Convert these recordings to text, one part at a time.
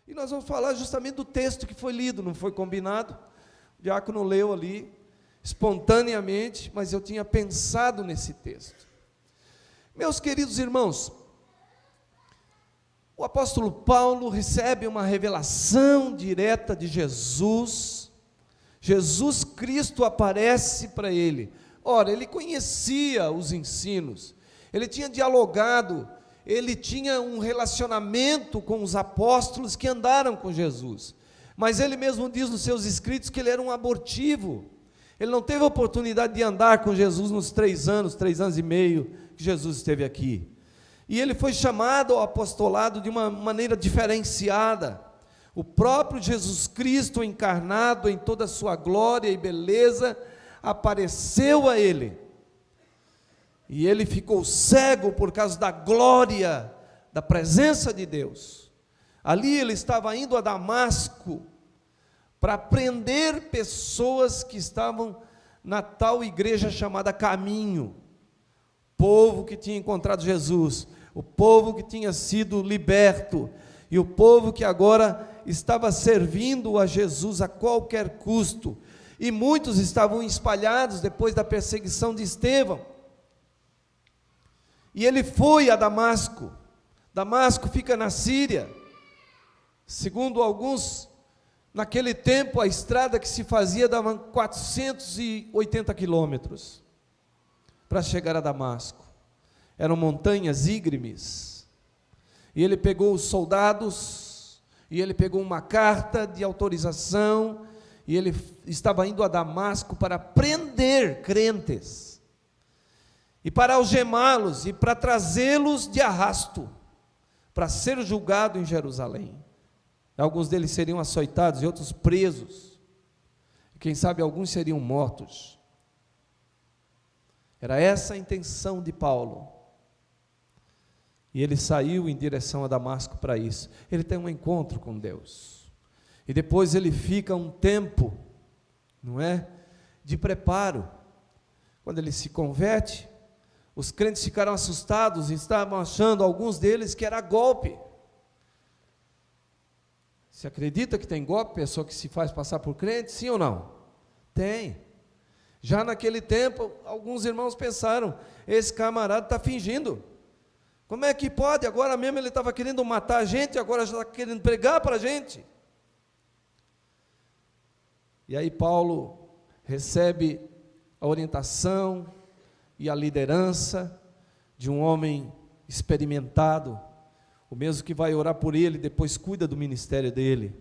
E nós vamos falar justamente do texto que foi lido, não foi combinado. O diácono leu ali, espontaneamente, mas eu tinha pensado nesse texto. Meus queridos irmãos, o apóstolo Paulo recebe uma revelação direta de Jesus. Jesus Cristo aparece para ele. Ora, ele conhecia os ensinos, ele tinha dialogado, ele tinha um relacionamento com os apóstolos que andaram com Jesus, mas ele mesmo diz nos seus escritos que ele era um abortivo, ele não teve a oportunidade de andar com Jesus nos 3 anos e meio que Jesus esteve aqui, e ele foi chamado ao apostolado de uma maneira diferenciada. O próprio Jesus Cristo encarnado em toda a sua glória e beleza, apareceu a ele, e ele ficou cego por causa da glória, da presença de Deus. Ali ele estava indo a Damasco, para prender pessoas que estavam na tal igreja chamada Caminho, povo que tinha encontrado Jesus, o povo que tinha sido liberto, e o povo que agora estava servindo a Jesus a qualquer custo, e muitos estavam espalhados depois da perseguição de Estevão. E ele foi a Damasco. Damasco fica na Síria. Segundo alguns, naquele tempo a estrada que se fazia dava 480 quilômetros para chegar a Damasco. Eram montanhas íngremes. E ele pegou os soldados, e ele pegou uma carta de autorização, e ele estava indo a Damasco para prender crentes, e para algemá-los, e para trazê-los de arrasto, para ser julgado em Jerusalém. Alguns deles seriam açoitados e outros presos, e quem sabe alguns seriam mortos. Era essa a intenção de Paulo, e ele saiu em direção a Damasco para isso. Ele tem um encontro com Deus, e depois ele fica um tempo, não é, de preparo. Quando ele se converte, os crentes ficaram assustados e estavam achando, alguns deles, que era golpe. Você acredita que tem golpe, pessoa que se faz passar por crente, sim ou não? Tem. Já naquele tempo, alguns irmãos pensaram, esse camarada está fingindo. Como é que pode? Agora mesmo ele estava querendo matar a gente, agora já está querendo pregar para a gente. E aí Paulo recebe a orientação e a liderança de um homem experimentado, o mesmo que vai orar por ele, depois cuida do ministério dele,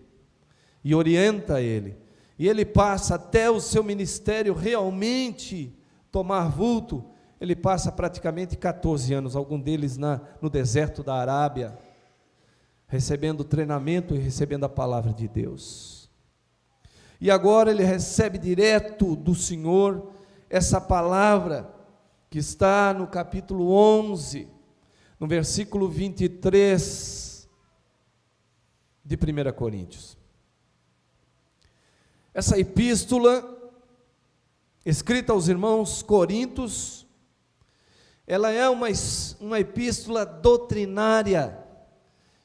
e orienta ele, e ele passa até o seu ministério realmente tomar vulto. Ele passa praticamente 14 anos, algum deles no deserto da Arábia, recebendo treinamento e recebendo a palavra de Deus. E agora ele recebe direto do Senhor essa palavra, que está no capítulo 11, no versículo 23 de 1 Coríntios. Essa epístola, escrita aos irmãos coríntios, ela é uma epístola doutrinária,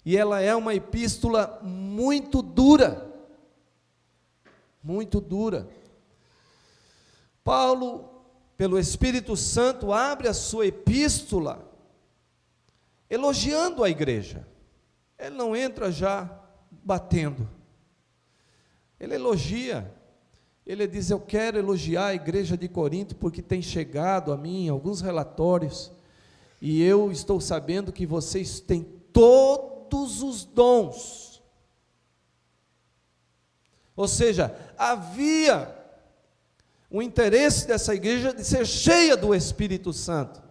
e ela é uma epístola muito dura, muito dura. Paulo, pelo Espírito Santo, abre a sua epístola elogiando a igreja. Ele não entra já batendo, ele elogia. Ele diz: eu quero elogiar a igreja de Corinto, porque tem chegado a mim alguns relatórios, e eu estou sabendo que vocês têm todos os dons. Ou seja, havia o interesse dessa igreja de ser cheia do Espírito Santo.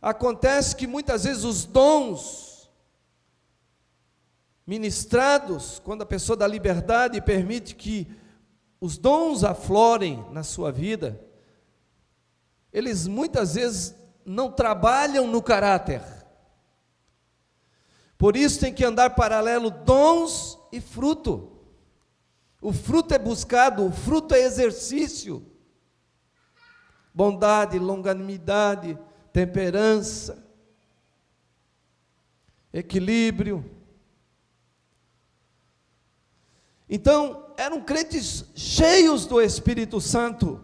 Acontece que muitas vezes os dons ministrados, quando a pessoa dá liberdade e permite que os dons aflorem na sua vida, eles muitas vezes não trabalham no caráter. Por isso tem que andar paralelo dons e fruto. O fruto é buscado, o fruto é exercício. Bondade, longanimidade, temperança, equilíbrio, Então, eram crentes cheios do Espírito Santo,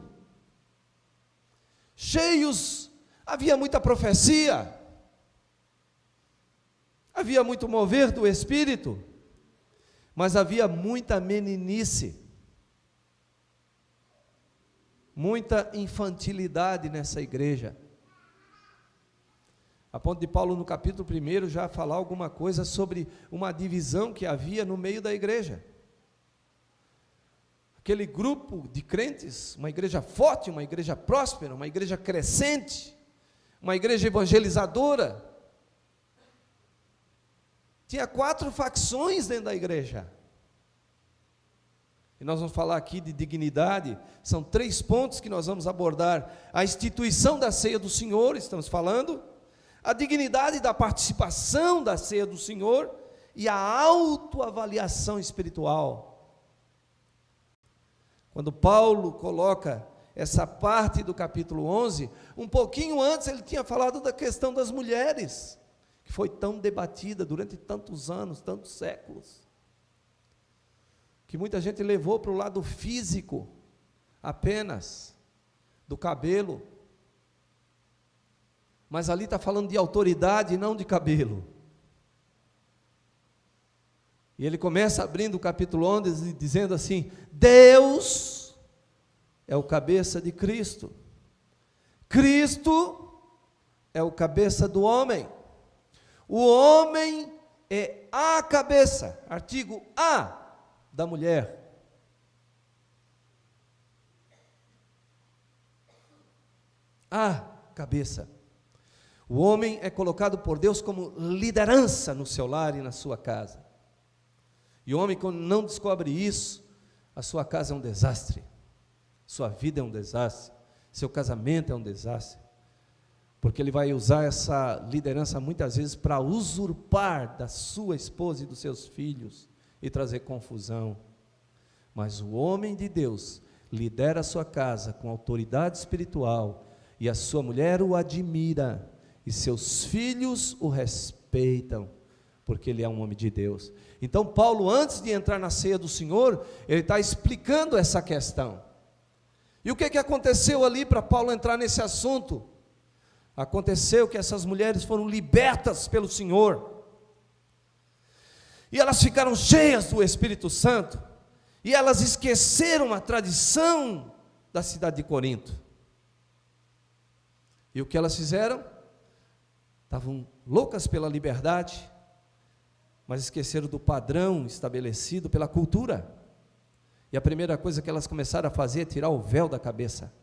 cheios, havia muita profecia, havia muito mover do Espírito, mas havia muita meninice, muita infantilidade nessa igreja, a ponto de Paulo no capítulo 1 já falar alguma coisa sobre uma divisão que havia no meio da igreja. Aquele grupo de crentes, uma igreja forte, uma igreja próspera, uma igreja crescente, uma igreja evangelizadora, tinha 4 facções dentro da igreja. E nós vamos falar aqui de dignidade, são 3 pontos que nós vamos abordar: a instituição da ceia do Senhor, estamos falando, a dignidade da participação da ceia do Senhor e a autoavaliação espiritual. Quando Paulo coloca essa parte do capítulo 11, um pouquinho antes ele tinha falado da questão das mulheres, que foi tão debatida durante tantos anos, tantos séculos, que muita gente levou para o lado físico apenas, do cabelo, mas ali está falando de autoridade e não de cabelo. E ele começa abrindo o capítulo 11, dizendo assim: Deus é o cabeça de Cristo, Cristo é o cabeça do homem, o homem é a cabeça, artigo A, da mulher. A cabeça. O homem é colocado por Deus como liderança no seu lar e na sua casa. E o homem, quando não descobre isso, a sua casa é um desastre, sua vida é um desastre, seu casamento é um desastre, porque ele vai usar essa liderança muitas vezes para usurpar da sua esposa e dos seus filhos e trazer confusão. Mas o homem de Deus lidera a sua casa com autoridade espiritual, e a sua mulher o admira, e seus filhos o respeitam, porque ele é um homem de Deus. Então Paulo, antes de entrar na ceia do Senhor, ele está explicando essa questão. E o que aconteceu ali para Paulo entrar nesse assunto? Aconteceu que essas mulheres foram libertas pelo Senhor, e elas ficaram cheias do Espírito Santo, e elas esqueceram a tradição da cidade de Corinto. E o que elas fizeram? Estavam loucas pela liberdade, mas esqueceram do padrão estabelecido pela cultura. E a primeira coisa que elas começaram a fazer é tirar o véu da cabeça.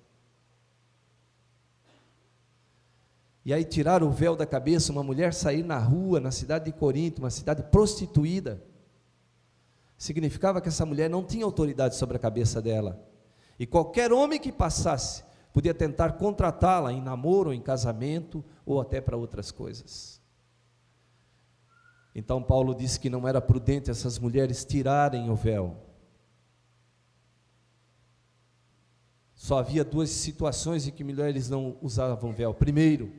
E aí tiraram o véu da cabeça, uma mulher sair na rua, na cidade de Corinto, uma cidade prostituída, significava que essa mulher não tinha autoridade sobre a cabeça dela, e qualquer homem que passasse, podia tentar contratá-la em namoro, ou em casamento, ou até para outras coisas. Então Paulo disse que não era prudente essas mulheres tirarem o véu. Só havia 2 situações em que mulheres não usavam véu. Primeiro,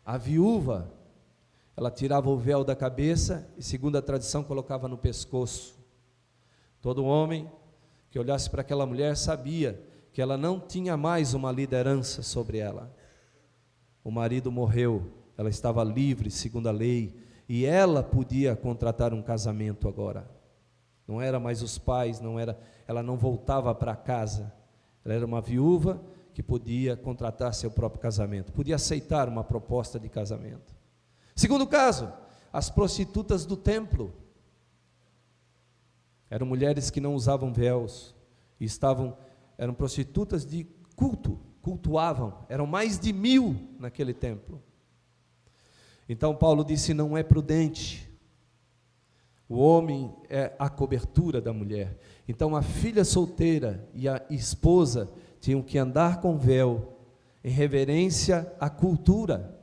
a viúva, ela tirava o véu da cabeça e, segundo a tradição, colocava no pescoço. Todo homem que olhasse para aquela mulher sabia que ela não tinha mais uma liderança sobre ela. O marido morreu, ela estava livre segundo a lei, e ela podia contratar um casamento agora. Não era mais os pais, ela não voltava para casa. Ela era uma viúva que podia contratar seu próprio casamento, podia aceitar uma proposta de casamento. Segundo caso, as prostitutas do templo. Eram mulheres que não usavam véus, e eram prostitutas de culto, cultuavam, eram mais de 1000 naquele templo. Então Paulo disse: não é prudente, o homem é a cobertura da mulher. Então a filha solteira e a esposa tinham que andar com véu, em reverência à cultura.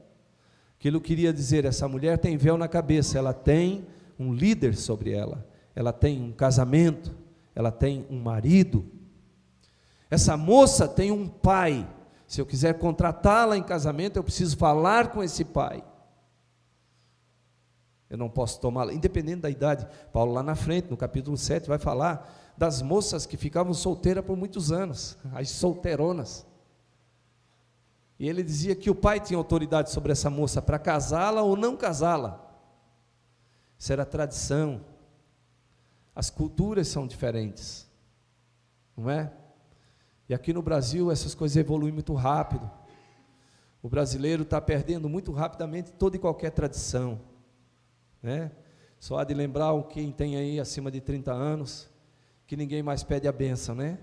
Aquilo queria dizer: essa mulher tem véu na cabeça, ela tem um líder sobre ela, ela tem um casamento, ela tem um marido. Essa moça tem um pai, se eu quiser contratá-la em casamento, eu preciso falar com esse pai. Eu não posso tomá-la, independente da idade. Paulo lá na frente, no capítulo 7, vai falar das moças que ficavam solteiras por muitos anos, as solteironas. E ele dizia que o pai tinha autoridade sobre essa moça para casá-la ou não casá-la. Isso era tradição. As culturas são diferentes, não é? E aqui no Brasil essas coisas evoluem muito rápido. O brasileiro está perdendo muito rapidamente toda e qualquer tradição, né? Só há de lembrar quem tem aí acima de 30 anos, que ninguém mais pede a bênção, né?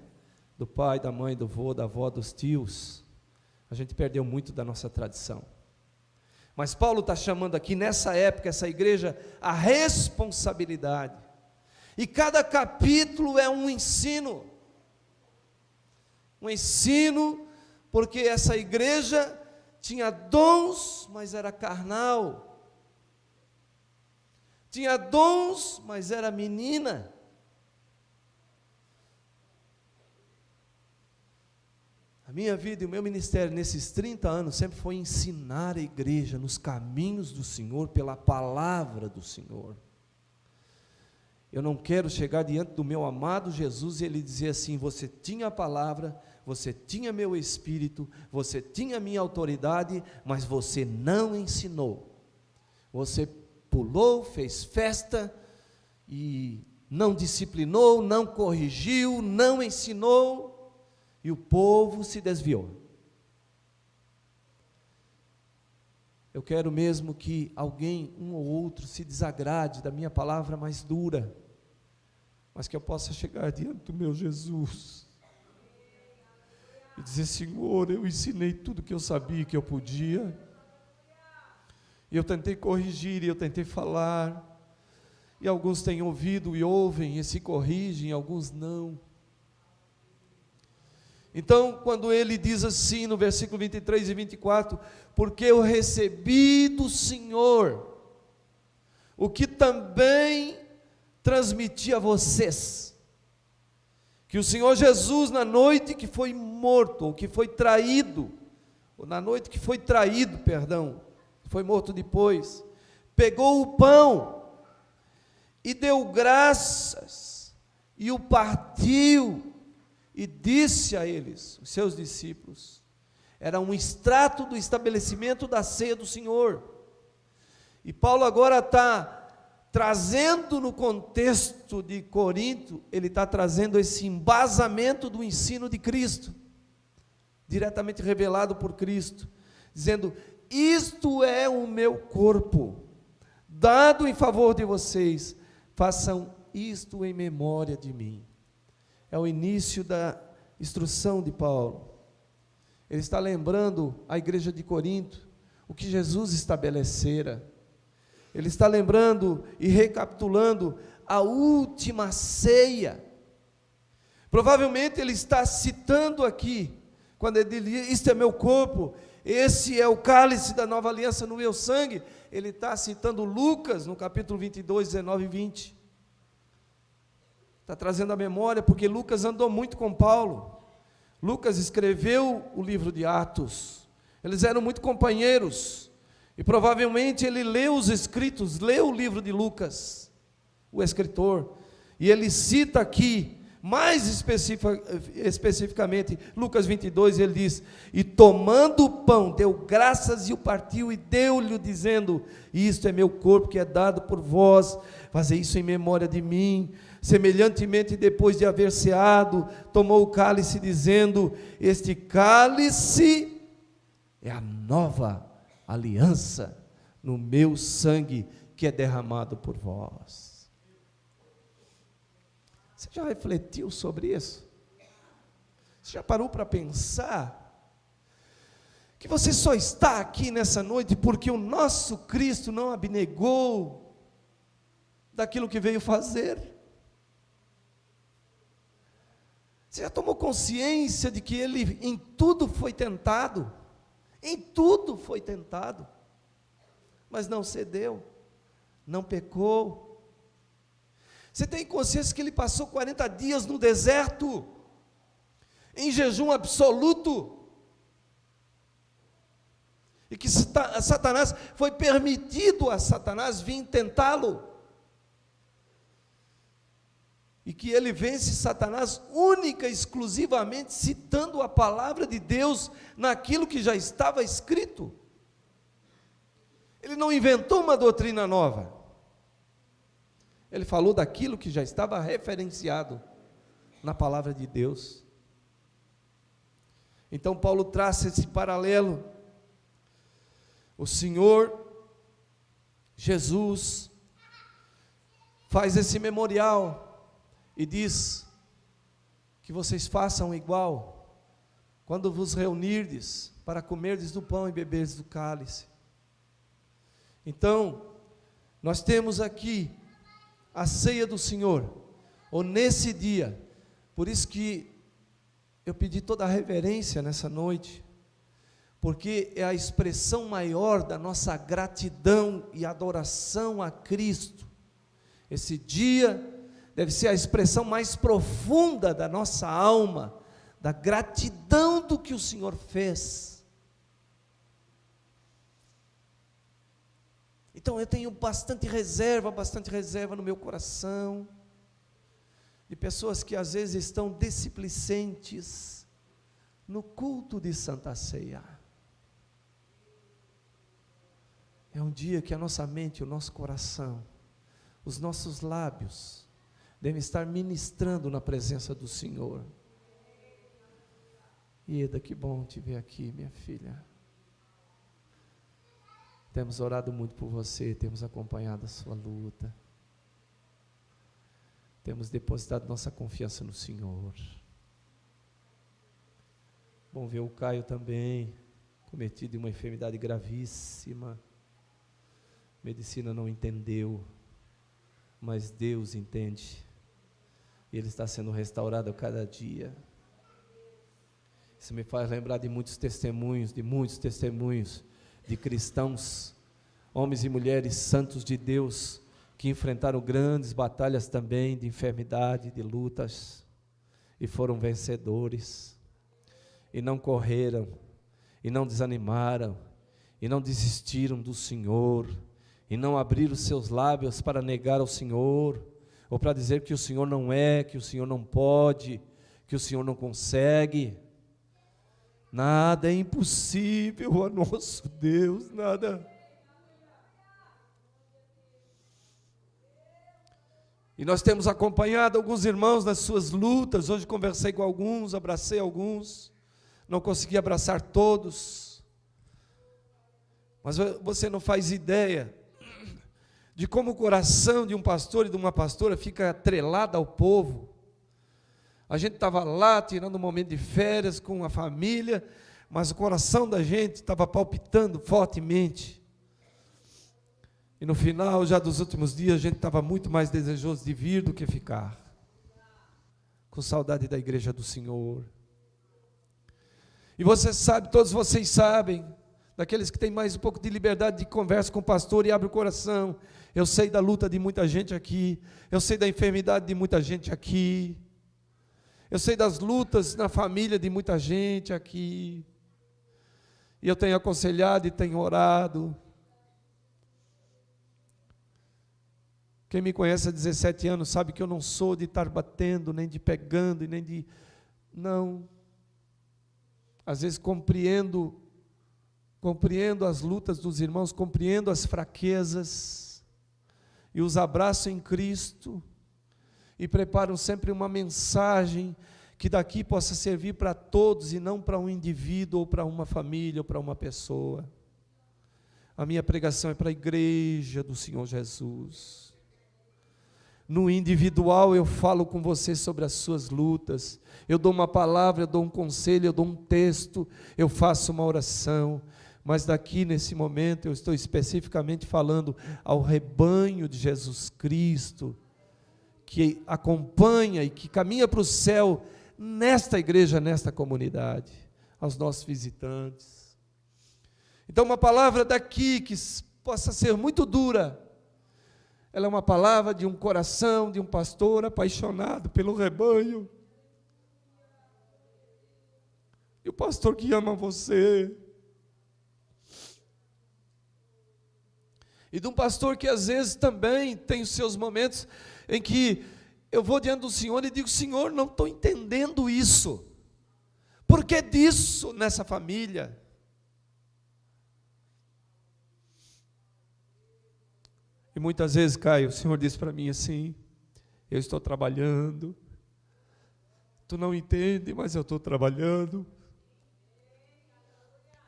Do pai, da mãe, do vô, da avó, dos tios. A gente perdeu muito da nossa tradição. Mas Paulo está chamando aqui, nessa época, essa igreja, a responsabilidade. E cada capítulo é um ensino. Um ensino, porque essa igreja tinha dons, mas era carnal. Tinha dons, mas era menina. A minha vida e o meu ministério nesses 30 anos sempre foi ensinar a igreja nos caminhos do Senhor, pela palavra do Senhor. Eu não quero chegar diante do meu amado Jesus e ele dizer assim: você tinha a palavra, você tinha meu espírito, você tinha minha autoridade, mas você não ensinou. Você pulou, fez festa e não disciplinou, não corrigiu, não ensinou, e o povo se desviou. Eu quero mesmo que alguém, um ou outro, se desagrade da minha palavra mais dura, mas que eu possa chegar diante do meu Jesus e dizer: Senhor, eu ensinei tudo que eu sabia que eu podia, e eu tentei corrigir, e eu tentei falar, e alguns têm ouvido e ouvem e se corrigem, alguns não. Então, quando ele diz assim no versículo 23 e 24, porque eu recebi do Senhor o que também transmiti a vocês, que o Senhor Jesus, na noite que foi morto, ou que foi traído, ou na noite que foi traído, foi morto depois, pegou o pão e deu graças, e o partiu, e disse a eles, os seus discípulos. Era um extrato do estabelecimento da ceia do Senhor. E Paulo agora está trazendo no contexto de Corinto, ele está trazendo esse embasamento do ensino de Cristo, diretamente revelado por Cristo, dizendo: isto é o meu corpo, dado em favor de vocês, façam isto em memória de mim. É o início da instrução de Paulo. Ele está lembrando a igreja de Corinto o que Jesus estabelecera. Ele está lembrando e recapitulando a última ceia. Provavelmente ele está citando aqui, quando ele diz: isto é meu corpo, esse é o cálice da nova aliança no meu sangue. Ele está citando Lucas no capítulo 22, 19 e 20. Está trazendo a memória, porque Lucas andou muito com Paulo. Lucas escreveu o livro de Atos. Eles eram muito companheiros. E provavelmente ele leu os escritos, leu o livro de Lucas, o escritor. E ele cita aqui, mais especificamente, Lucas 22, ele diz: e tomando o pão, deu graças e o partiu, e deu-lhe, dizendo: isto é meu corpo que é dado por vós, fazei isso em memória de mim. Semelhantemente, depois de haver ceado, tomou o cálice, dizendo: este cálice é a nova aliança no meu sangue, que é derramado por vós. Você já refletiu sobre isso? Você já parou para pensar que você só está aqui nessa noite porque o nosso Cristo não abnegou daquilo que veio fazer? Você já tomou consciência de que ele em tudo foi tentado? Em tudo foi tentado, mas não cedeu, não pecou. Você tem consciência que ele passou 40 dias no deserto, em jejum absoluto? E que Satanás, foi permitido a Satanás vir tentá-lo. E que ele vence Satanás única e exclusivamente citando a palavra de Deus naquilo que já estava escrito. Ele não inventou uma doutrina nova. Ele falou daquilo que já estava referenciado na palavra de Deus. Então Paulo traça esse paralelo. O Senhor Jesus faz esse memorial e diz que vocês façam igual quando vos reunirdes para comerdes do pão e beberdes do cálice. Então, nós temos aqui a ceia do Senhor, ou nesse dia, por isso que eu pedi toda a reverência nessa noite, porque é a expressão maior da nossa gratidão e adoração a Cristo. Esse dia deve ser a expressão mais profunda da nossa alma, da gratidão do que o Senhor fez. Então eu tenho bastante reserva no meu coração, de pessoas que às vezes estão displicentes no culto de Santa Ceia. É um dia que a nossa mente, o nosso coração, os nossos lábios devem estar ministrando na presença do Senhor. Ieda, que bom te ver aqui, minha filha. Temos orado muito por você, temos acompanhado a sua luta. Temos depositado nossa confiança no Senhor. Bom ver o Caio também, cometido em uma enfermidade gravíssima. Medicina não entendeu, mas Deus entende. E ele está sendo restaurado a cada dia. Isso me faz lembrar de muitos testemunhos de cristãos, homens e mulheres santos de Deus, que enfrentaram grandes batalhas também de enfermidade, de lutas, e foram vencedores, e não correram, e não desanimaram, e não desistiram do Senhor, e não abriram seus lábios para negar ao Senhor, ou para dizer que o Senhor não é, que o Senhor não pode, que o Senhor não consegue. Nada é impossível a nosso Deus, nada. E nós temos acompanhado alguns irmãos nas suas lutas. Hoje conversei com alguns, abracei alguns, não consegui abraçar todos, mas você não faz ideia de como o coração de um pastor e de uma pastora fica atrelado ao povo. A gente estava lá tirando um momento de férias com a família, mas o coração da gente estava palpitando fortemente. E no final, já dos últimos dias, a gente estava muito mais desejoso de vir do que ficar. Com saudade da igreja do Senhor. E você sabe, todos vocês sabem, daqueles que têm mais um pouco de liberdade de conversa com o pastor e abre o coração. Eu sei da luta de muita gente aqui, eu sei da enfermidade de muita gente aqui, eu sei das lutas na família de muita gente aqui, e eu tenho aconselhado e tenho orado. Quem me conhece há 17 anos sabe que eu não sou de estar batendo, nem de pegando, nem de... Não. Às vezes compreendo as lutas dos irmãos, compreendo as fraquezas, e os abraço em Cristo, e preparo sempre uma mensagem que daqui possa servir para todos, e não para um indivíduo, ou para uma família, ou para uma pessoa. A minha pregação é para a igreja do Senhor Jesus. No individual eu falo com você sobre as suas lutas, eu dou uma palavra, eu dou um conselho, eu dou um texto, eu faço uma oração, mas daqui nesse momento eu estou especificamente falando ao rebanho de Jesus Cristo, que acompanha e que caminha para o céu nesta igreja, nesta comunidade, aos nossos visitantes. Então uma palavra daqui que possa ser muito dura, ela é uma palavra de um coração, de um pastor apaixonado pelo rebanho, e o pastor que ama você, E de um pastor que às vezes também tem os seus momentos em que eu vou diante do Senhor e digo: Senhor, não estou entendendo isso. Por que disso nessa família? E muitas vezes, Caio, o Senhor diz para mim assim: eu estou trabalhando, tu não entende, mas eu estou trabalhando,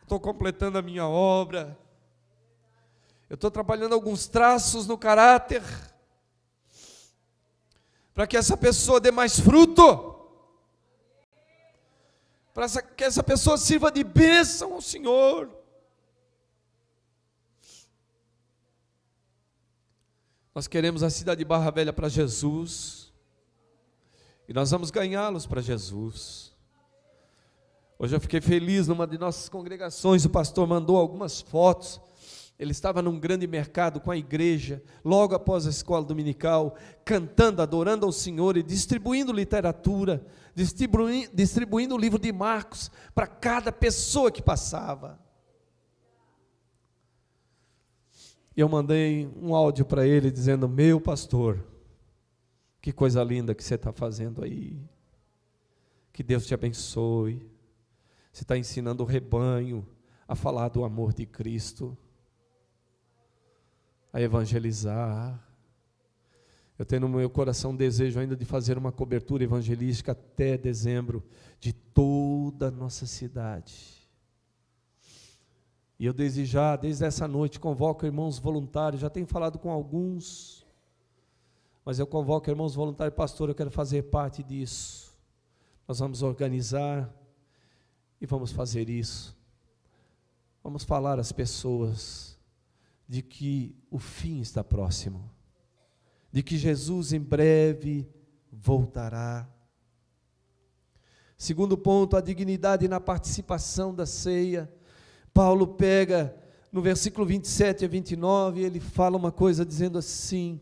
estou completando a minha obra, eu estou trabalhando alguns traços no caráter, para que essa pessoa dê mais fruto, para que essa pessoa sirva de bênção ao Senhor. Nós queremos a cidade de Barra Velha para Jesus, e nós vamos ganhá-los para Jesus. Hoje eu fiquei feliz, numa de nossas congregações, o pastor mandou algumas fotos. Ele estava num grande mercado com a igreja, logo após a escola dominical, cantando, adorando ao Senhor e distribuindo literatura, distribuindo o livro de Marcos para cada pessoa que passava. E eu mandei um áudio para ele dizendo: meu pastor, que coisa linda que você está fazendo aí, que Deus te abençoe, você está ensinando o rebanho a falar do amor de Cristo, a evangelizar. Eu tenho no meu coração um desejo ainda de fazer uma cobertura evangelística até dezembro, de toda a nossa cidade. E eu desde essa noite, convoco irmãos voluntários, já tenho falado com alguns, mas eu convoco irmãos voluntários: pastor, eu quero fazer parte disso. Nós vamos organizar e vamos fazer isso. Vamos falar às pessoas de que o fim está próximo, de que Jesus em breve voltará. Segundo ponto, a dignidade na participação da ceia. Paulo pega no versículo 27 a 29, ele fala uma coisa dizendo assim: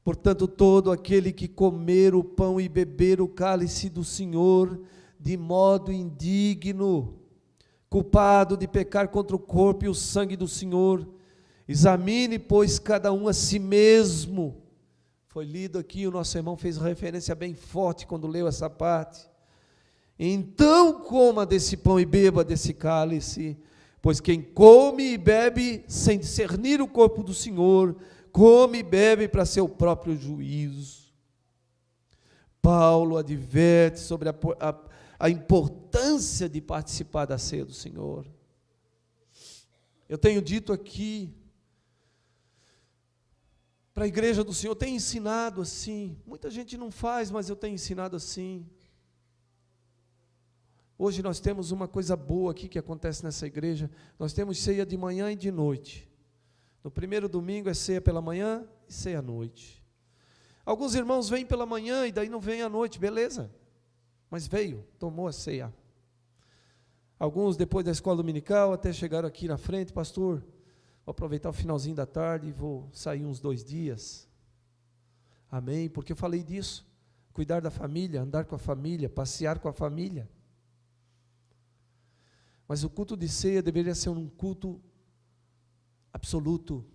portanto, todo aquele que comer o pão e beber o cálice do Senhor de modo indigno, culpado de pecar contra o corpo e o sangue do Senhor, examine, pois, cada um a si mesmo. Foi lido aqui, o nosso irmão fez referência bem forte quando leu essa parte. Então coma desse pão e beba desse cálice, pois quem come e bebe sem discernir o corpo do Senhor, come e bebe para seu próprio juízo. Paulo adverte sobre a importância de participar da ceia do Senhor. Eu tenho dito aqui, para a igreja do Senhor, eu tenho ensinado assim, muita gente não faz, mas eu tenho ensinado assim. Hoje nós temos uma coisa boa aqui que acontece nessa igreja: nós temos ceia de manhã e de noite. No primeiro domingo é ceia pela manhã e ceia à noite. Alguns irmãos vêm pela manhã e daí não vêm à noite, beleza, mas veio, tomou a ceia. Alguns depois da escola dominical até chegaram aqui na frente: pastor, vou aproveitar o finalzinho da tarde e vou sair uns 2 dias. Amém, porque eu falei disso, cuidar da família, andar com a família, passear com a família. Mas o culto de ceia deveria ser um culto absoluto,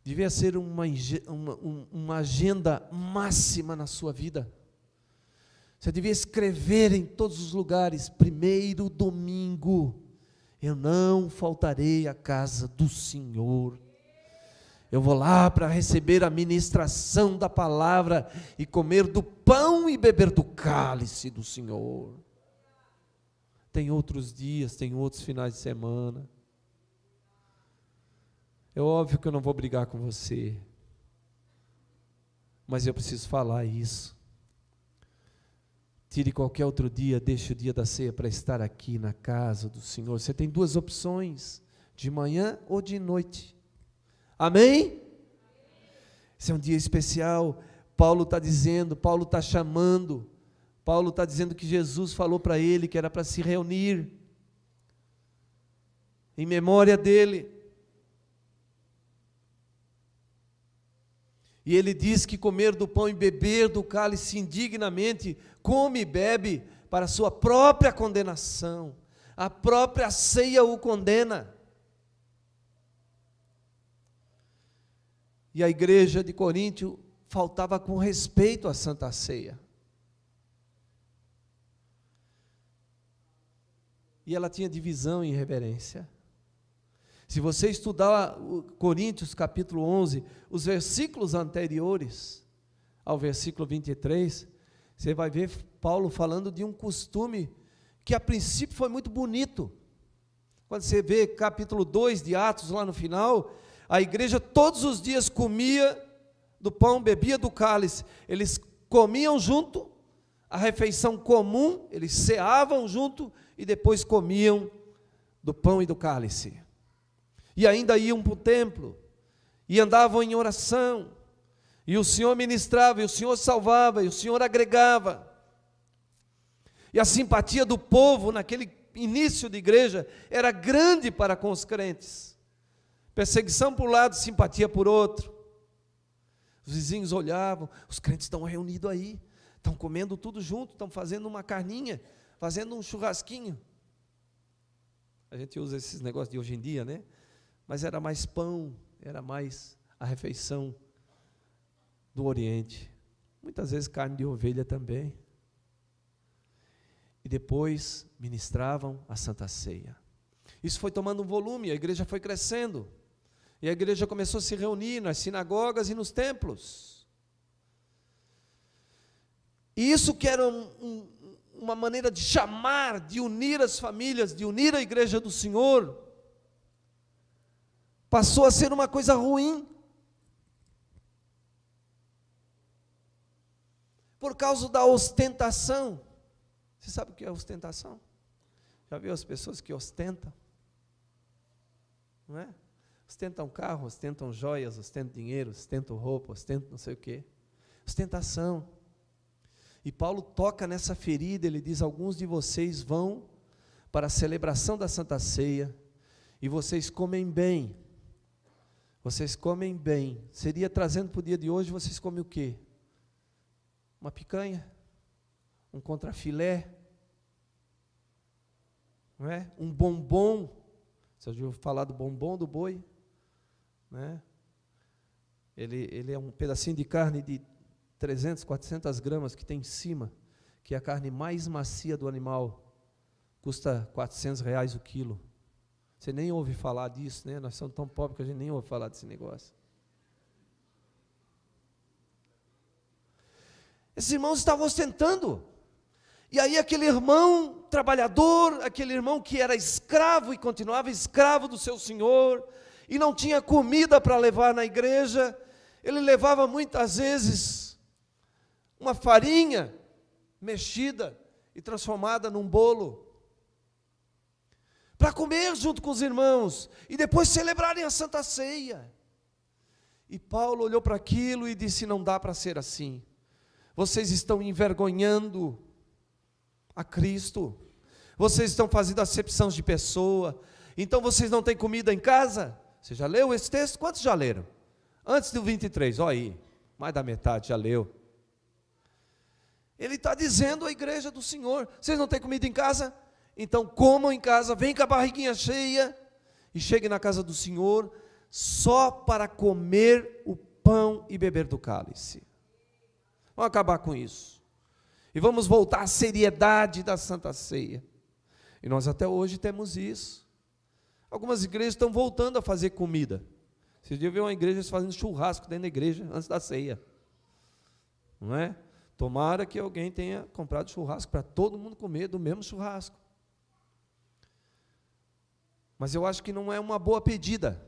devia ser uma agenda máxima na sua vida. Você devia escrever em todos os lugares: primeiro domingo, eu não faltarei à casa do Senhor, eu vou lá para receber a ministração da palavra e comer do pão e beber do cálice do Senhor. Tem outros dias, tem outros finais de semana. É óbvio que eu não vou brigar com você, mas eu preciso falar isso. Tire qualquer outro dia, deixe o dia da ceia para estar aqui na casa do Senhor. Você tem 2 opções, de manhã ou de noite. Amém? Esse é um dia especial. Paulo está dizendo, Paulo está chamando, Paulo está dizendo que Jesus falou para ele que era para se reunir em memória dele. E ele diz que comer do pão e beber do cálice indignamente, come e bebe para a sua própria condenação. A própria ceia o condena. E a igreja de Coríntio faltava com respeito à Santa Ceia. E ela tinha divisão e irreverência. Se você estudar Coríntios capítulo 11, os versículos anteriores ao versículo 23, você vai ver Paulo falando de um costume que a princípio foi muito bonito. Quando você vê capítulo 2 de Atos lá no final, a igreja todos os dias comia do pão, bebia do cálice. Eles comiam junto, a refeição comum, eles ceavam junto e depois comiam do pão e do cálice. E ainda iam para o templo, e andavam em oração, e o Senhor ministrava, e o Senhor salvava, e o Senhor agregava. E a simpatia do povo naquele início de igreja era grande para com os crentes. Perseguição por um lado, simpatia por outro. Os vizinhos olhavam, os crentes estão reunidos aí, estão comendo tudo junto, estão fazendo uma carninha, fazendo um churrasquinho. A gente usa esses negócios de hoje em dia, né? Mas era mais pão, era mais a refeição do Oriente. Muitas vezes carne de ovelha também. E depois ministravam a Santa Ceia. Isso foi tomando um volume, a igreja foi crescendo. E a igreja começou a se reunir nas sinagogas e nos templos. E isso que era uma maneira de chamar, de unir as famílias, de unir a igreja do Senhor, passou a ser uma coisa ruim. Por causa da ostentação. Você sabe o que é ostentação? Já viu as pessoas que ostentam? Não é? Ostentam carro, ostentam joias, ostentam dinheiro, ostentam roupa, ostentam não sei o quê. Ostentação. E Paulo toca nessa ferida, ele diz: alguns de vocês vão para a celebração da Santa Ceia, e vocês comem bem. Vocês comem bem. Seria, trazendo para o dia de hoje, vocês comem o quê? Uma picanha? Um contrafilé? Não é? Um bombom. Você já ouviu falar do bombom do boi? Não é? Ele é um pedacinho de carne de 300, 400 gramas que tem em cima, que é a carne mais macia do animal. Custa R$400 o quilo. Você nem ouve falar disso, né? Nós somos tão pobres que a gente nem ouve falar desse negócio. Esses irmãos estavam ostentando. E aí aquele irmão trabalhador, aquele irmão que era escravo e continuava escravo do seu senhor, e não tinha comida para levar na igreja, ele levava muitas vezes uma farinha mexida e transformada num bolo, para comer junto com os irmãos, e depois celebrarem a Santa Ceia. E Paulo olhou para aquilo e disse: não dá para ser assim. Vocês estão envergonhando a Cristo, vocês estão fazendo acepção de pessoa, então vocês não têm comida em casa? Você já leu esse texto? Quantos já leram? Antes do 23, olha aí, mais da metade já leu. Ele está dizendo à igreja do Senhor: vocês não têm comida em casa? Então comam em casa, vem com a barriguinha cheia, e cheguem na casa do Senhor, só para comer o pão e beber do cálice. Vamos acabar com isso. E vamos voltar à seriedade da Santa Ceia. E nós até hoje temos isso. Algumas igrejas estão voltando a fazer comida. Vocês já viram uma igreja fazendo churrasco dentro da igreja antes da ceia. Não é? Tomara que alguém tenha comprado churrasco para todo mundo comer do mesmo churrasco. Mas eu acho que não é uma boa pedida.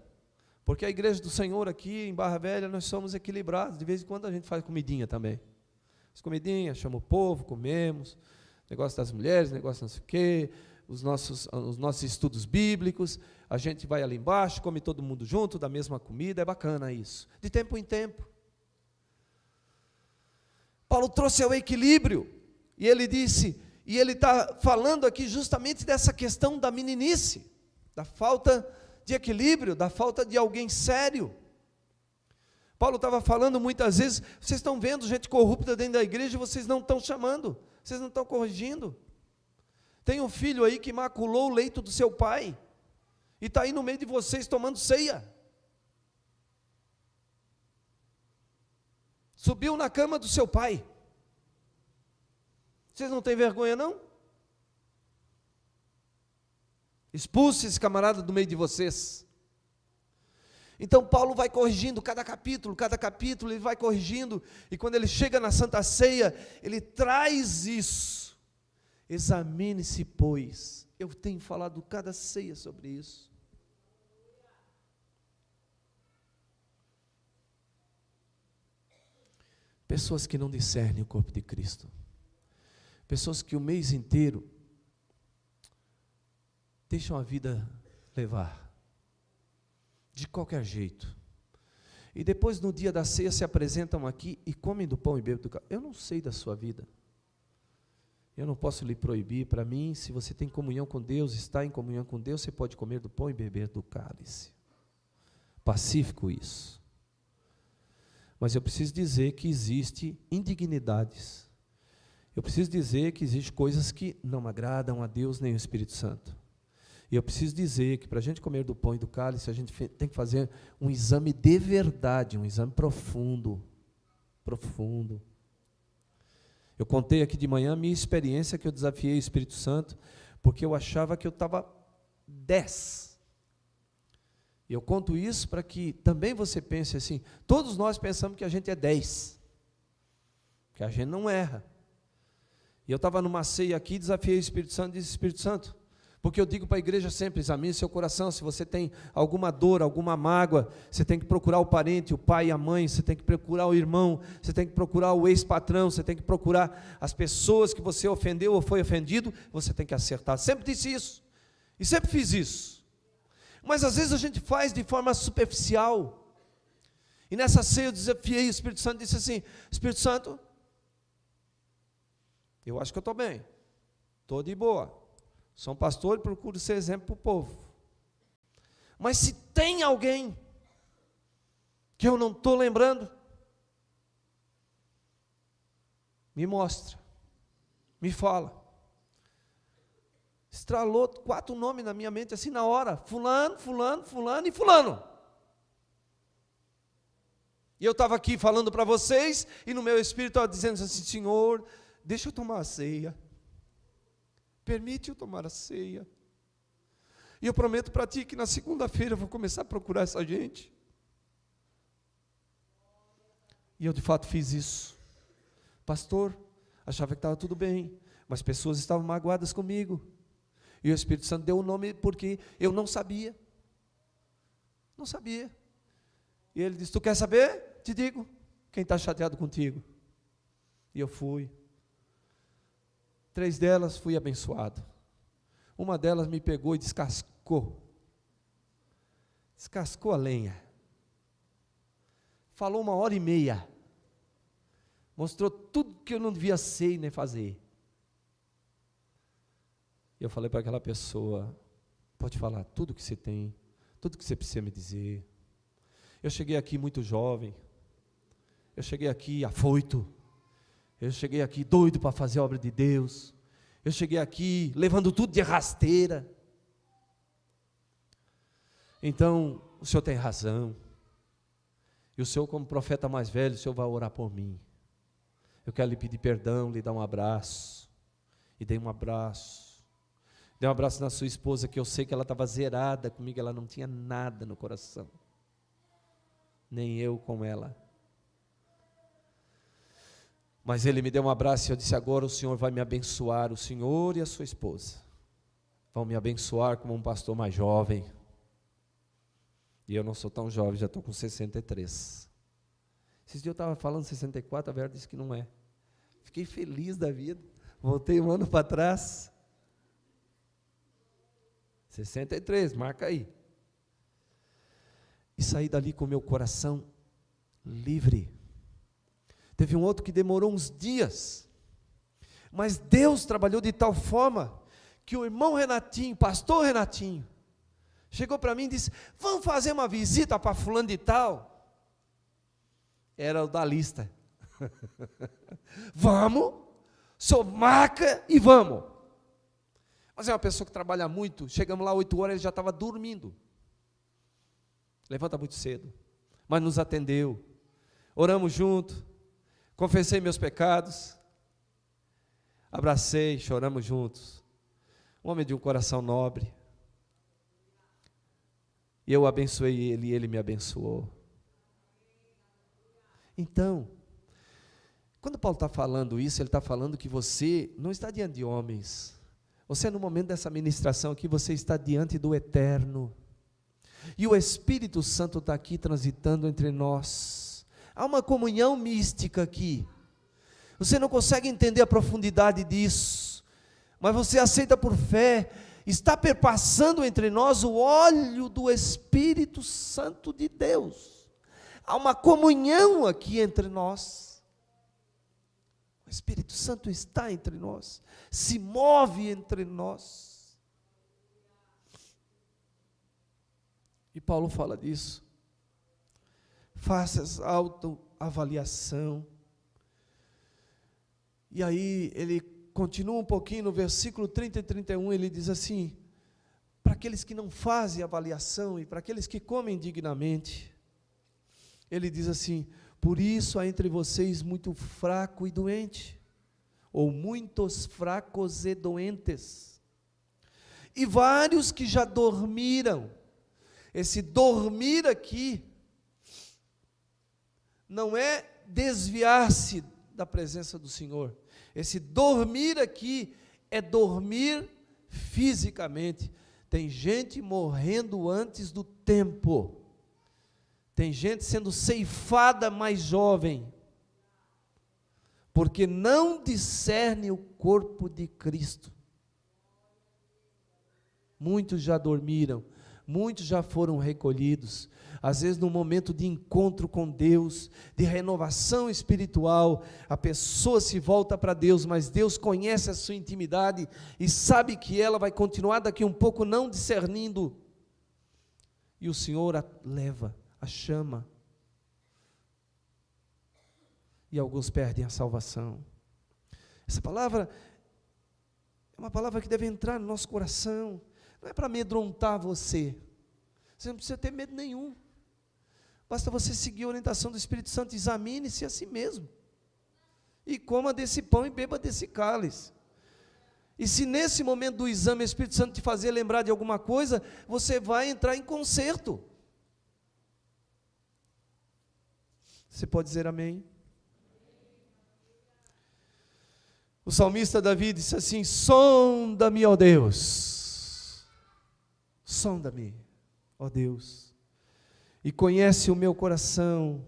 Porque a igreja do Senhor aqui em Barra Velha, nós somos equilibrados. De vez em quando a gente faz comidinha também. As comidinhas, chama o povo, comemos, negócio das mulheres, negócio não sei o quê, os nossos estudos bíblicos, a gente vai ali embaixo, come todo mundo junto, da mesma comida, é bacana isso, de tempo em tempo. Paulo trouxe ao equilíbrio, e ele disse, e ele está falando aqui justamente dessa questão da meninice, da falta de equilíbrio, da falta de alguém sério. Paulo estava falando muitas vezes: vocês estão vendo gente corrupta dentro da igreja e vocês não estão chamando, vocês não estão corrigindo. Tem um filho aí que maculou o leito do seu pai, e está aí no meio de vocês tomando ceia. Subiu na cama do seu pai. Vocês não têm vergonha, não? Expulse esse camarada do meio de vocês. Então Paulo vai corrigindo cada capítulo, ele vai corrigindo, e quando ele chega na Santa Ceia, ele traz isso. Examine-se, pois. Eu tenho falado cada ceia sobre isso. Pessoas que não discernem o corpo de Cristo. Pessoas que o mês inteiro deixam a vida levar, de qualquer jeito. E depois, no dia da ceia, se apresentam aqui e comem do pão e bebem do cálice. Eu não sei da sua vida. Eu não posso lhe proibir. Para mim, se você tem comunhão com Deus, está em comunhão com Deus, você pode comer do pão e beber do cálice. Pacífico isso. Mas eu preciso dizer que existe indignidades. Eu preciso dizer que existem coisas que não agradam a Deus nem ao Espírito Santo. E eu preciso dizer que para a gente comer do pão e do cálice, a gente tem que fazer um exame de verdade, um exame profundo. Profundo. Eu contei aqui de manhã a minha experiência que eu desafiei o Espírito Santo, porque eu achava que eu estava 10. E eu conto isso para que também você pense assim, todos nós pensamos que a gente é 10, que a gente não erra. E eu estava numa ceia aqui, desafiei o Espírito Santo, disse: Espírito Santo, porque eu digo para a igreja sempre, examine seu coração, se você tem alguma dor, alguma mágoa, você tem que procurar o parente, o pai e a mãe, você tem que procurar o irmão, você tem que procurar o ex-patrão, você tem que procurar as pessoas que você ofendeu ou foi ofendido, você tem que acertar. Sempre disse isso, e sempre fiz isso. Mas às vezes a gente faz de forma superficial. E nessa ceia eu desafiei o Espírito Santo, disse assim: Espírito Santo, eu acho que eu estou bem, estou de boa, sou um pastor e procuro ser exemplo para o povo. Mas se tem alguém que eu não estou lembrando, me mostra, me fala. Estralou 4 nomes na minha mente, assim na hora: fulano, fulano, fulano e fulano. E eu estava aqui falando para vocês, e no meu espírito estava dizendo assim: Senhor, deixa eu tomar a ceia, permite eu tomar a ceia, e eu prometo para ti que na segunda-feira eu vou começar a procurar essa gente. E eu de fato fiz isso. Pastor, achava que estava tudo bem, mas pessoas estavam magoadas comigo, e o Espírito Santo deu o nome porque eu não sabia. Não sabia. E ele disse: tu quer saber? Te digo, quem está chateado contigo. E eu fui. 3 delas fui abençoado. Uma delas me pegou e descascou. Descascou a lenha. Falou 1h30. Mostrou tudo que eu não devia ser e nem fazer. E eu falei para aquela pessoa: pode falar tudo que você tem, tudo que você precisa me dizer. Eu cheguei aqui muito jovem, eu cheguei aqui afoito, eu cheguei aqui doido para fazer a obra de Deus, eu cheguei aqui levando tudo de rasteira. Então, o senhor tem razão, e o senhor, como profeta mais velho, o senhor vai orar por mim. Eu quero lhe pedir perdão, lhe dar um abraço. E dei um abraço. Dei um abraço na sua esposa, que eu sei que ela estava zerada comigo, ela não tinha nada no coração. Nem eu com ela. Mas ele me deu um abraço e eu disse: agora o Senhor vai me abençoar, o Senhor e a sua esposa vão me abençoar como um pastor mais jovem. E eu não sou tão jovem, já estou com 63. Esses dias eu estava falando 64, a Vera disse que não é. Fiquei feliz da vida, voltei um ano para trás. 63, marca aí. E saí dali com o meu coração livre. Teve um outro que demorou uns dias, mas Deus trabalhou de tal forma que o irmão Renatinho, pastor Renatinho, chegou para mim e disse: vamos fazer uma visita para fulano de tal. Era o da lista. Vamos, sou marca e vamos. Mas é uma pessoa que trabalha muito. Chegamos lá 8 horas, ele já estava dormindo. Levanta muito cedo, mas nos atendeu. Oramos junto. confessei meus pecados, abracei, choramos juntos. Um homem de um coração nobre. E eu abençoei ele e ele me abençoou. Então, quando Paulo está falando isso, ele está falando que você não está diante de homens. Você, no momento dessa ministração aqui, você está diante do Eterno. E o Espírito Santo está aqui transitando entre nós. Há uma comunhão mística aqui. Você não consegue entender a profundidade disso, mas você aceita por fé. Está perpassando entre nós o óleo do Espírito Santo de Deus. Há uma comunhão aqui entre nós. O Espírito Santo está entre nós, se move entre nós. E Paulo fala disso. Faça essa autoavaliação. E aí ele continua um pouquinho no versículo 30 e 31, ele diz assim: para aqueles que não fazem avaliação e para aqueles que comem dignamente, ele diz assim: por isso há entre vocês muito fraco e doente, ou muitos fracos e doentes, e vários que já dormiram. Esse dormir aqui não é desviar-se da presença do Senhor. Esse dormir aqui é dormir fisicamente. Tem gente morrendo antes do tempo. Tem gente sendo ceifada mais jovem, porque não discerne o corpo de Cristo. Muitos já dormiram, muitos já foram recolhidos. Às vezes, no momento de encontro com Deus, de renovação espiritual, a pessoa se volta para Deus, mas Deus conhece a sua intimidade e sabe que ela vai continuar daqui um pouco não discernindo. E o Senhor a leva, a chama. E alguns perdem a salvação. Essa palavra é uma palavra que deve entrar no nosso coração. Não é para amedrontar você. Você não precisa ter medo nenhum. Basta você seguir a orientação do Espírito Santo, examine-se a si mesmo. E coma desse pão e beba desse cálice. E se nesse momento do exame o Espírito Santo te fazer lembrar de alguma coisa, você vai entrar em conserto. Você pode dizer amém? O salmista Davi disse assim: sonda-me, ó Deus. Sonda-me, ó Deus. E conhece o meu coração,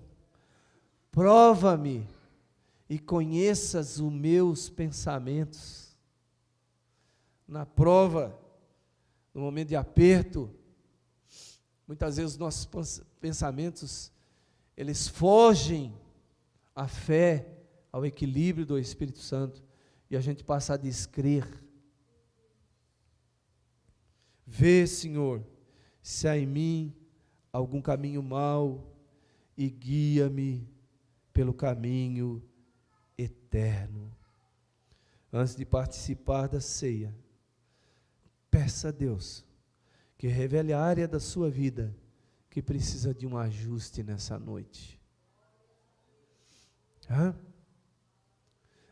prova-me e conheças os meus pensamentos. Na prova, no momento de aperto, muitas vezes os nossos pensamentos, eles fogem à fé, ao equilíbrio do Espírito Santo, e a gente passa a descrer. Vê, Senhor, se há em mim algum caminho mau, e guia-me pelo caminho eterno. Antes de participar da ceia, peça a Deus que revele a área da sua vida que precisa de um ajuste nessa noite.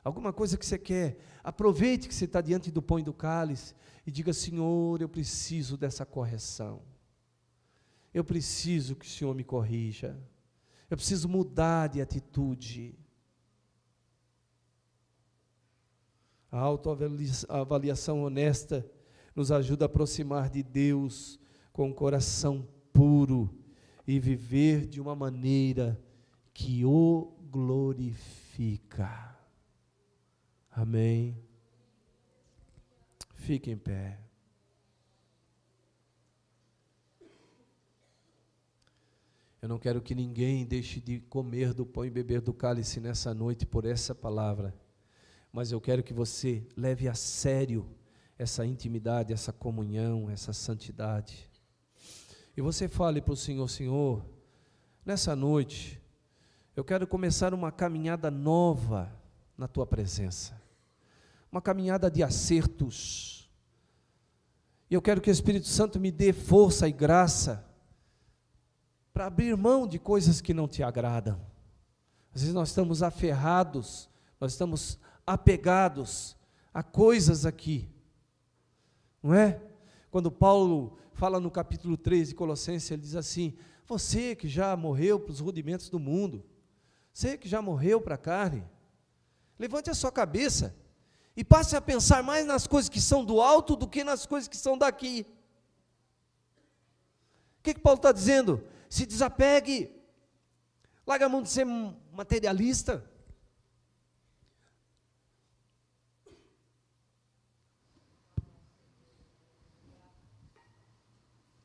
Alguma coisa que você quer, aproveite que você está diante do pão e do cálice e diga: Senhor, eu preciso dessa correção. Eu preciso que o Senhor me corrija. Eu preciso mudar de atitude. A autoavaliação honesta nos ajuda a aproximar de Deus com um coração puro e viver de uma maneira que o glorifica. Amém? Fique em pé. Eu não quero que ninguém deixe de comer do pão e beber do cálice nessa noite por essa palavra, mas eu quero que você leve a sério essa intimidade, essa comunhão, essa santidade. E você fale para o Senhor: Senhor, nessa noite, eu quero começar uma caminhada nova na Tua presença, uma caminhada de acertos. E eu quero que o Espírito Santo me dê força e graça para abrir mão de coisas que não te agradam. Às vezes nós estamos aferrados, nós estamos apegados a coisas aqui, não é? Quando Paulo fala no capítulo 3 de Colossenses, ele diz assim: você que já morreu para os rudimentos do mundo, você que já morreu para a carne, levante a sua cabeça e passe a pensar mais nas coisas que são do alto do que nas coisas que são daqui. O que Paulo está dizendo? Se desapegue, larga a mão de ser materialista.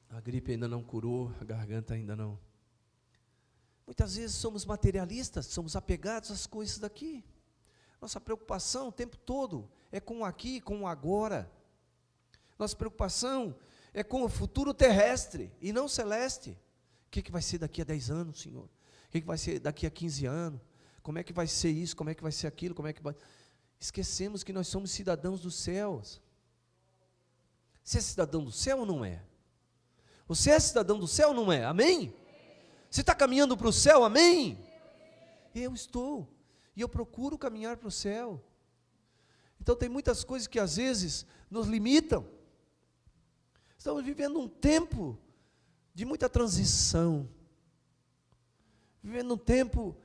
A gripe ainda não curou, a garganta ainda não. Muitas vezes somos materialistas, somos apegados às coisas daqui. Nossa preocupação o tempo todo é com o aqui, com o agora. Nossa preocupação é com o futuro terrestre e não celeste. O que vai ser daqui a 10 anos, Senhor? O que vai ser daqui a 15 anos? Como é que vai ser isso? Como é que vai ser aquilo? Como é que vai... Esquecemos que nós somos cidadãos dos céus. Você é cidadão do céu ou não é? Você é cidadão do céu ou não é? Amém? Você está caminhando para o céu? Amém? Eu estou. E eu procuro caminhar para o céu. Então tem muitas coisas que às vezes nos limitam. Estamos vivendo um tempo de muita transição. Vivendo um tempo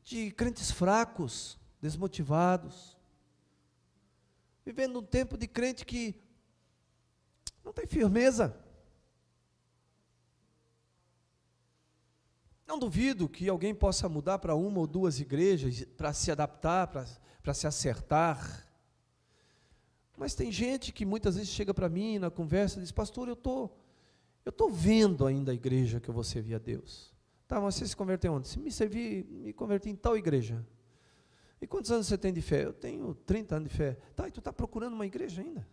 de crentes fracos, desmotivados. Vivendo um tempo de crente que não tem firmeza. Não duvido que alguém possa mudar para uma ou duas igrejas para se adaptar, para se acertar. Mas tem gente que muitas vezes chega para mim na conversa e diz: pastor, eu tô vendo ainda a igreja que eu vou servir a Deus. Tá, mas você se converteu onde? Se me converti em tal igreja. E quantos anos você tem de fé? Eu tenho 30 anos de fé. Tá, e tu está procurando uma igreja ainda?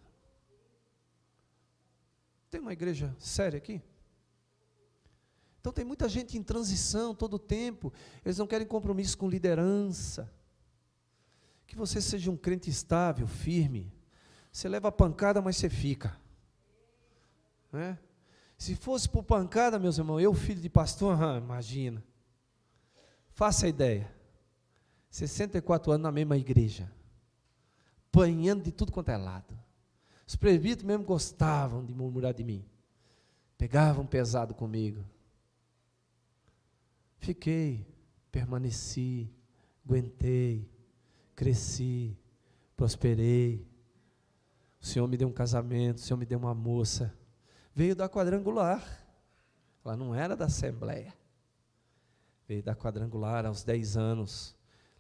Tem uma igreja séria aqui? Então tem muita gente em transição todo o tempo, eles não querem compromisso com liderança. Que você seja um crente estável, firme. Você leva a pancada, mas você fica. Né? Se fosse por pancada, meus irmãos, eu, filho de pastor, imagina. Faça a ideia. 64 anos na mesma igreja, apanhando de tudo quanto é lado. Os presbíteros mesmo gostavam de murmurar de mim. Pegavam pesado comigo. Fiquei, permaneci, aguentei, cresci, prosperei. O Senhor me deu um casamento, o Senhor me deu uma moça. Veio da quadrangular. Ela não era da Assembleia. Veio da quadrangular aos 10 anos.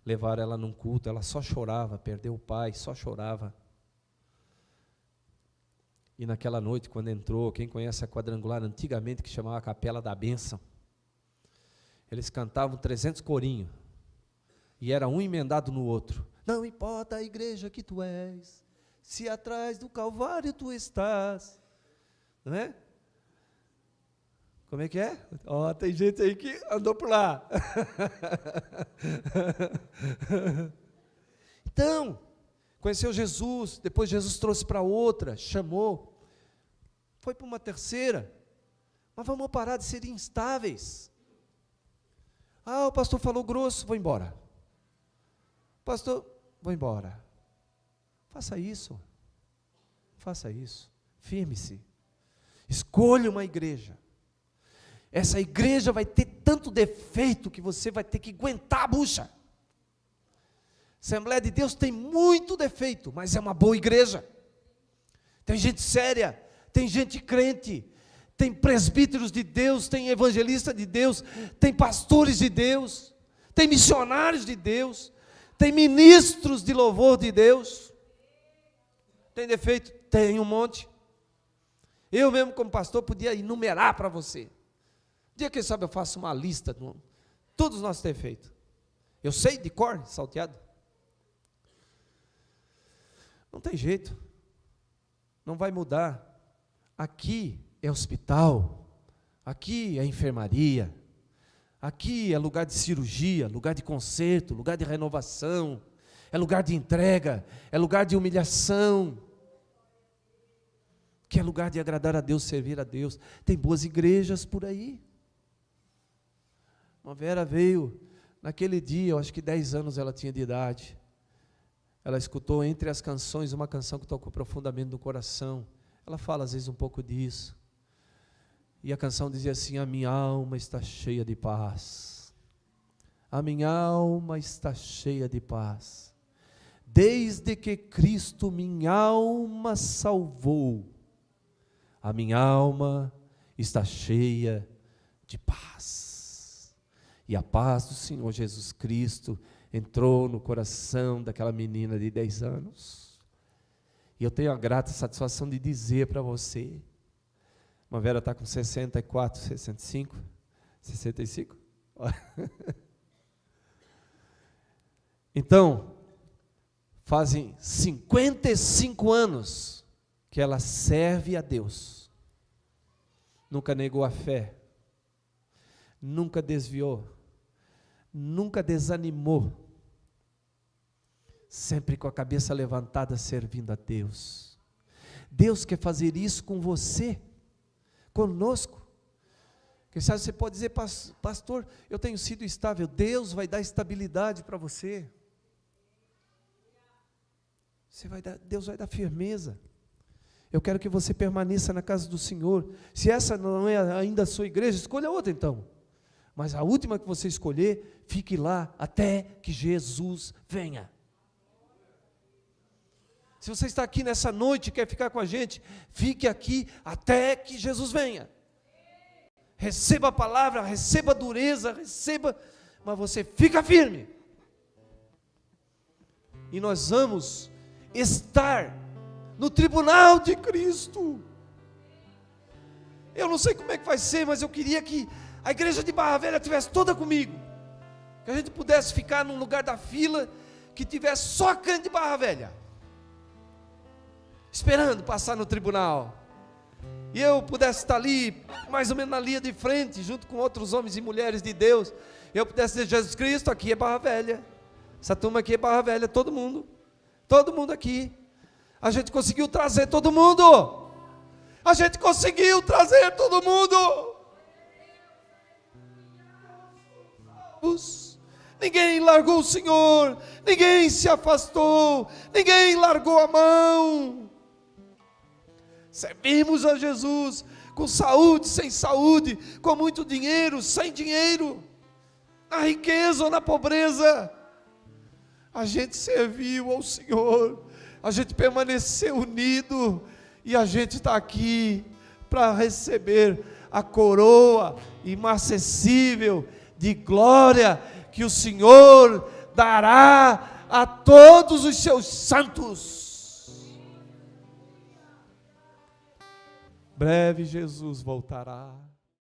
Levaram ela num culto, ela só chorava, perdeu o pai, só chorava. E naquela noite, quando entrou, quem conhece a quadrangular antigamente, que chamava a Capela da Bênção, eles cantavam 300 corinhos, e era um emendado no outro. Não importa a igreja que tu és, se atrás do Calvário tu estás. Não é? Como é que é? Ó, tem gente aí que andou por lá. Então, conheceu Jesus, depois Jesus trouxe para outra, chamou, foi para uma terceira, mas vamos parar de ser instáveis. Ah, o pastor falou grosso, vou embora. Pastor, vou embora. Faça isso. Faça isso. Firme-se. Escolha uma igreja. Essa igreja vai ter tanto defeito que você vai ter que aguentar a bucha. Assembleia de Deus tem muito defeito, mas é uma boa igreja. Tem gente séria, tem gente crente, tem presbíteros de Deus, tem evangelistas de Deus, tem pastores de Deus, tem missionários de Deus, tem ministros de louvor de Deus. Tem defeito? Tem um monte. Eu mesmo como pastor podia enumerar para você. Um dia, quem sabe, eu faço uma lista de todos os nossos defeitos. Eu sei de cor, salteado. Não tem jeito. Não vai mudar. Aqui é hospital, aqui é enfermaria, aqui é lugar de cirurgia, lugar de conserto, lugar de renovação, é lugar de entrega, é lugar de humilhação, que é lugar de agradar a Deus, servir a Deus. Tem boas igrejas por aí. Uma Vera veio Naquele dia, eu acho que 10 anos ela tinha de idade, ela escutou entre as canções uma canção que tocou profundamente no coração. Ela fala às vezes um pouco disso. E a canção dizia assim: a minha alma está cheia de paz. A minha alma está cheia de paz. Desde que Cristo minha alma salvou, a minha alma está cheia de paz. E a paz do Senhor Jesus Cristo entrou no coração daquela menina de 10 anos. E eu tenho a grata satisfação de dizer para você, uma Vera está com 64, 65, 65. Então, fazem 55 anos que ela serve a Deus. Nunca negou a fé, nunca desviou, nunca desanimou, sempre com a cabeça levantada servindo a Deus. Deus quer fazer isso com você, conosco. Quem sabe você pode dizer: pastor, eu tenho sido estável. Deus vai dar estabilidade para você. Deus vai dar firmeza. Eu quero que você permaneça na casa do Senhor. Se essa não é ainda a sua igreja, escolha outra então. Mas a última que você escolher, fique lá até que Jesus venha. Se você está aqui nessa noite e quer ficar com a gente, fique aqui até que Jesus venha. Receba a palavra, receba a dureza, receba, mas você fica firme. E nós vamos estar no tribunal de Cristo. Eu não sei como é que vai ser, mas eu queria que a igreja de Barra Velha estivesse toda comigo, que a gente pudesse ficar num lugar da fila que tivesse só a crente de Barra Velha, esperando passar no tribunal, e eu pudesse estar ali, mais ou menos na linha de frente, junto com outros homens e mulheres de Deus. Eu pudesse dizer: Jesus Cristo, aqui é Barra Velha, essa turma aqui é Barra Velha, todo mundo aqui. A gente conseguiu trazer todo mundo. A gente conseguiu trazer todo mundo. Ninguém largou o Senhor, ninguém se afastou, ninguém largou a mão. Servimos a Jesus com saúde, sem saúde, com muito dinheiro, sem dinheiro, na riqueza ou na pobreza. A gente serviu ao Senhor, a gente permaneceu unido, e a gente está aqui para receber a coroa inacessível de glória que o Senhor dará a todos os seus santos. Breve Jesus voltará.